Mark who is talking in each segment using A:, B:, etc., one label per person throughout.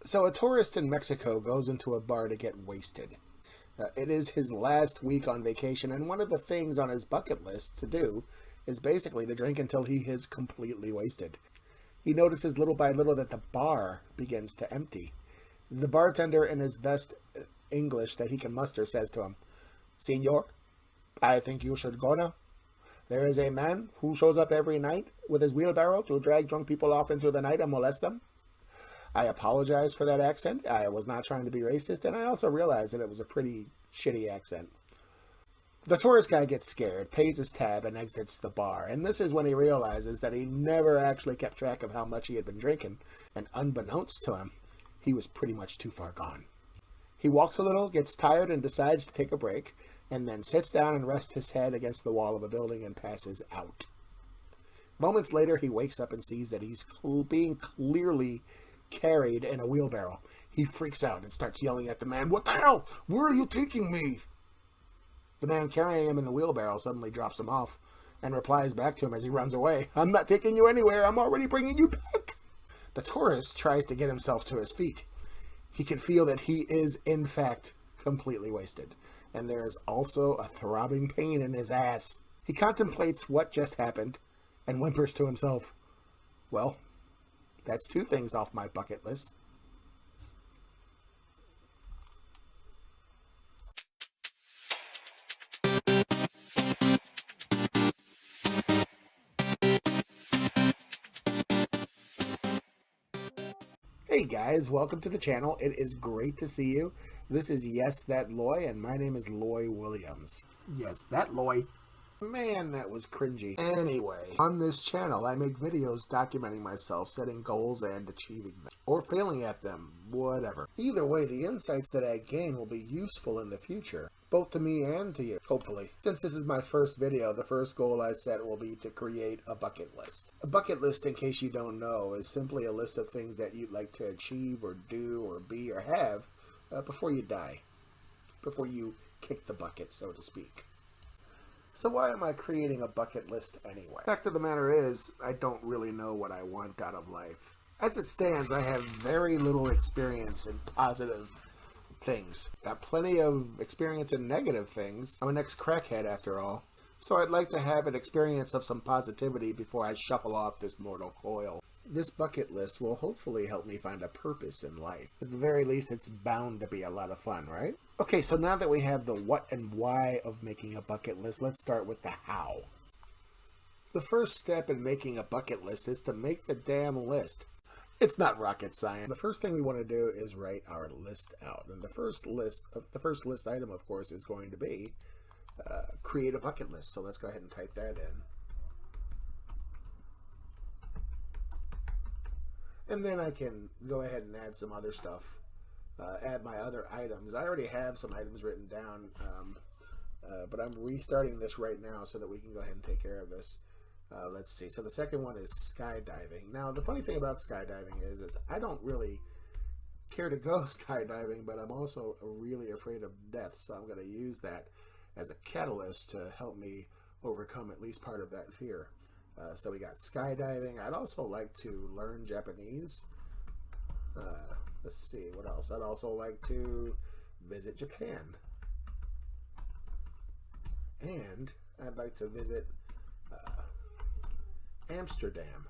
A: So a tourist in Mexico goes into a bar to get wasted. It is his last week on vacation, and one of the things on his bucket list to do is basically to drink until he is completely wasted. He notices little by little that the bar begins to empty. The bartender, in his best English that he can muster, says to him, "Senor, I think you should go now. There is a man who shows up every night with his wheelbarrow to drag drunk people off into the night and molest them. I apologize for that accent. I was not trying to be racist, and I also realized that it was a pretty shitty accent." The tourist guy gets scared, pays his tab, and exits the bar. And this is when he realizes that he never actually kept track of how much he had been drinking, and unbeknownst to him, he was pretty much too far gone. He walks a little, gets tired, and decides to take a break, and then sits down and rests his head against the wall of a building and passes out. Moments later, he wakes up and sees that he's being clearly carried in a wheelbarrow. He freaks out and starts yelling at the man, "What the hell? Where are you taking me?" The man carrying him in the wheelbarrow suddenly drops him off and replies back to him as he runs away, "I'm not taking you anywhere. I'm already bringing you back." The tourist tries to get himself to his feet. He can feel that he is, in fact, completely wasted, and there is also a throbbing pain in his ass. He contemplates what just happened and whimpers to himself, "Well, that's two things off my bucket list." Hey guys, welcome to the channel. It is great to see you. This is Yes That Loy, and my name is Loy Williams. Yes, that Loy. Man, that was cringy. Anyway, on this channel, I make videos documenting myself, setting goals and achieving them, or failing at them, whatever. Either way, the insights that I gain will be useful in the future, both to me and to you, hopefully. Since this is my first video, the first goal I set will be to create a bucket list. A bucket list, in case you don't know, is simply a list of things that you'd like to achieve or do or be or have before you die, before you kick the bucket, so to speak. So why am I creating a bucket list anyway? Fact of the matter is, I don't really know what I want out of life. As it stands, I have very little experience in positive things. Got plenty of experience in negative things. I'm an ex-crackhead after all. So I'd like to have an experience of some positivity before I shuffle off this mortal coil. This bucket list will hopefully help me find a purpose in life. At the very least, it's bound to be a lot of fun, right? Okay, so now that we have the what and why of making a bucket list, let's start with the how. The first step in making a bucket list is to make the damn list. It's not rocket science. The first thing we want to do is write our list out. And the first list item, of course, is going to be create a bucket list. So let's go ahead and type that in. And then I can go ahead and add some other stuff, add my other items. I already have some items written down, but I'm restarting this right now so that we can go ahead and take care of this. Let's see. So the second one is skydiving. Now, the funny thing about skydiving is I don't really care to go skydiving, but I'm also really afraid of death. So I'm going to use that as a catalyst to help me overcome at least part of that fear. So we got skydiving. I'd also like to learn Japanese. Let's see, what else? I'd also like to visit Japan. And I'd like to visit Amsterdam.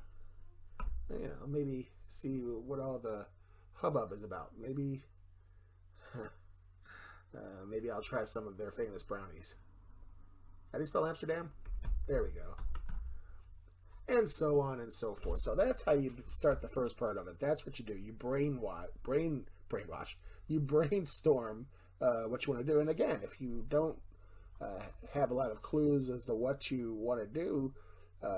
A: You know, maybe see what all the hubbub is about. Maybe I'll try some of their famous brownies. How do you spell Amsterdam? There we go. And so on and so forth. So that's how you start the first part of it. That's what you do. You brainwash. You brainstorm what you want to do. And again, if you don't have a lot of clues as to what you want to do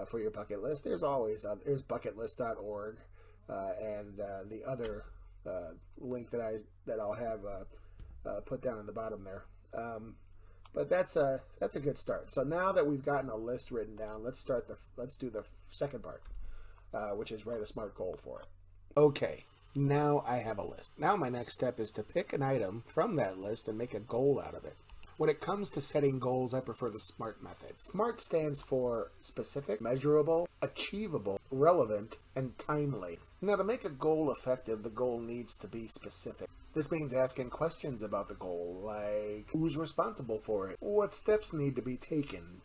A: for your bucket list, there's bucketlist.org and the other link that I'll have put down in the bottom there. But that's a good start. So now that we've gotten a list written down, let's do the second part, which is write a SMART goal for it. Okay, now I have a list. Now my next step is to pick an item from that list and make a goal out of it. When it comes to setting goals, I prefer the SMART method. SMART stands for specific, measurable, achievable, relevant, and timely. Now, to make a goal effective, the goal needs to be specific. This means asking questions about the goal, like who's responsible for it, what steps need to be taken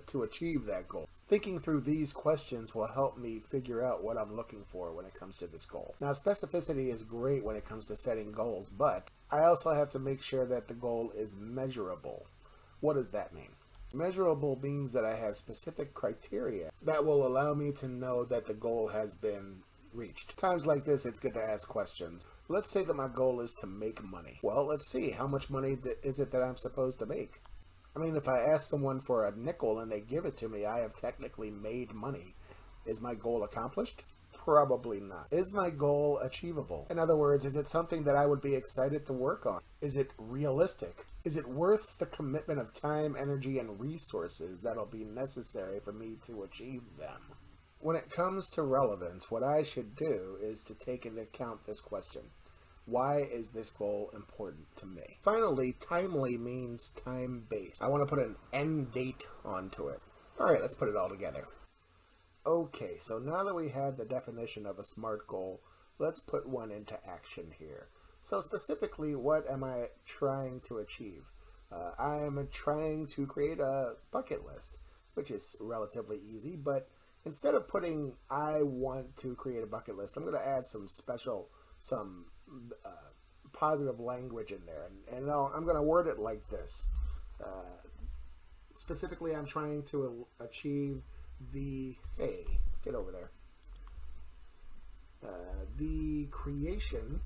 A: to achieve that goal. Thinking through these questions will help me figure out what I'm looking for when it comes to this goal. Now, specificity is great when it comes to setting goals, but I also have to make sure that the goal is measurable. What does that mean? Measurable means that I have specific criteria that will allow me to know that the goal has been reached. Times like this, it's good to ask questions. Let's say that my goal is to make money. Well, let's see, how much money is it that I'm supposed to make? I mean, if I ask someone for a nickel and they give it to me, I have technically made money. Is my goal accomplished? Probably not. Is my goal achievable? In other words, is it something that I would be excited to work on? Is it realistic? Is it worth the commitment of time, energy, and resources that'll be necessary for me to achieve them? When it comes to relevance, what I should do is to take into account this question. Why is this goal important to me? Finally, timely means time-based. I want to put an end date onto it. All right, let's put it all together. Okay, so now that we have the definition of a SMART goal, let's put one into action here. So specifically, what am I trying to achieve? I am trying to create a bucket list, which is relatively easy, but instead of putting I want to create a bucket list, I'm going to add some positive language in there, and I'm going to word it like this. Specifically, I'm trying to achieve get over there, the creation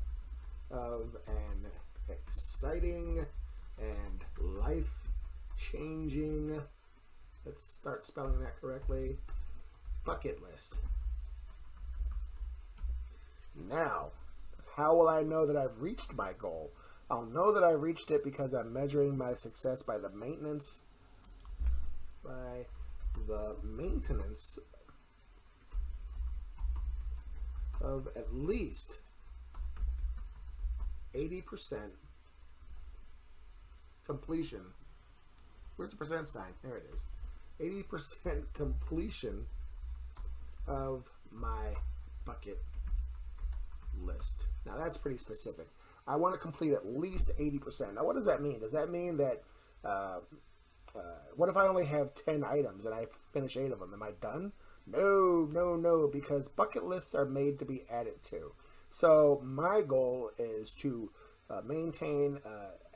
A: of an exciting and life-changing, let's start spelling that correctly, bucket list. Now, how will I know that I've reached my goal? I'll know that I reached it because I'm measuring my success by the maintenance of at least 80% completion. Where's the percent sign? There it is. 80% completion of my bucket list. Now that's pretty specific. I want to complete at least 80%. Now what does that mean? Does that mean that what if I only have 10 items and I finish 8 of them? Am I done? No, because bucket lists are made to be added to. So my goal is to maintain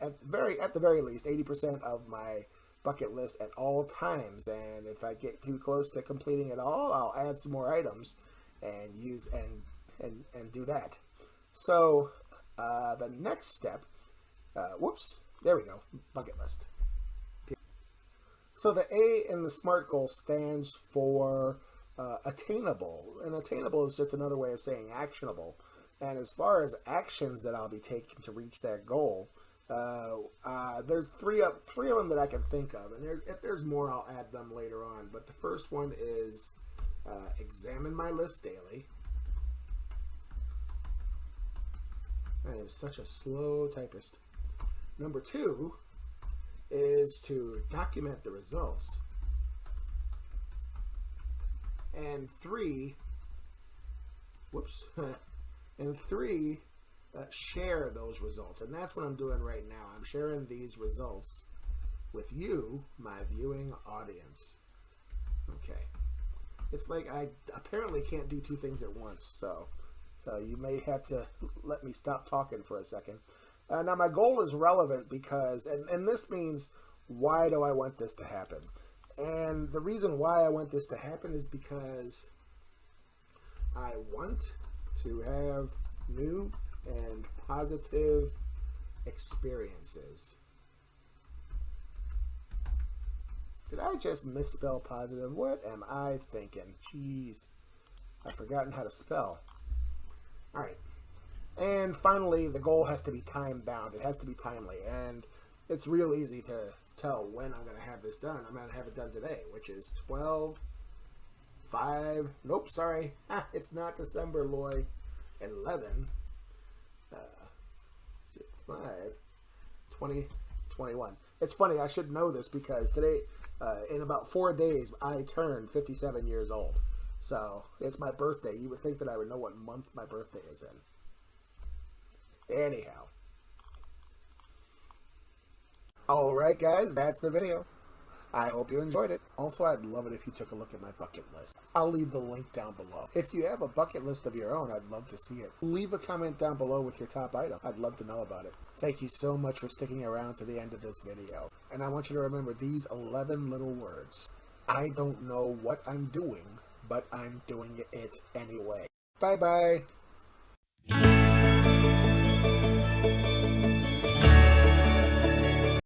A: at the very least 80% of my bucket list at all times, and if I get too close to completing it all, I'll add some more items and use and do that. So the next step, there we go, bucket list. So the A in the SMART goal stands for attainable, and attainable is just another way of saying actionable. And as far as actions that I'll be taking to reach that goal, there's three of them that I can think of, and if there's more, I'll add them later on. But the first one is examine my list daily. I am such a slow typist. Number 2 is to document the results. And 3, share those results. And that's what I'm doing right now. I'm sharing these results with you, my viewing audience. Okay. It's like I apparently can't do 2 things at once, so you may have to let me stop talking for a second. Now, my goal is relevant because, and this means, why do I want this to happen? And the reason why I want this to happen is because I want to have new and positive experiences. Did I just misspell positive? What am I thinking? Jeez, I've forgotten how to spell. All right. And finally, the goal has to be time-bound. It has to be timely. And it's real easy to tell when I'm going to have this done. I'm going to have it done today, which is 12/5. Nope, sorry. It's not December, Lloyd. 11. 5/20/21. It's funny, I should know this because today, in about 4 days, I turn 57 years old. So, it's my birthday. You would think that I would know what month my birthday is in. Anyhow. Alright guys, that's the video. I hope you enjoyed it. Also, I'd love it if you took a look at my bucket list. I'll leave the link down below. If you have a bucket list of your own, I'd love to see it. Leave a comment down below with your top item. I'd love to know about it. Thank you so much for sticking around to the end of this video. And I want you to remember these 11 little words. I don't know what I'm doing, but I'm doing it anyway. Bye-bye.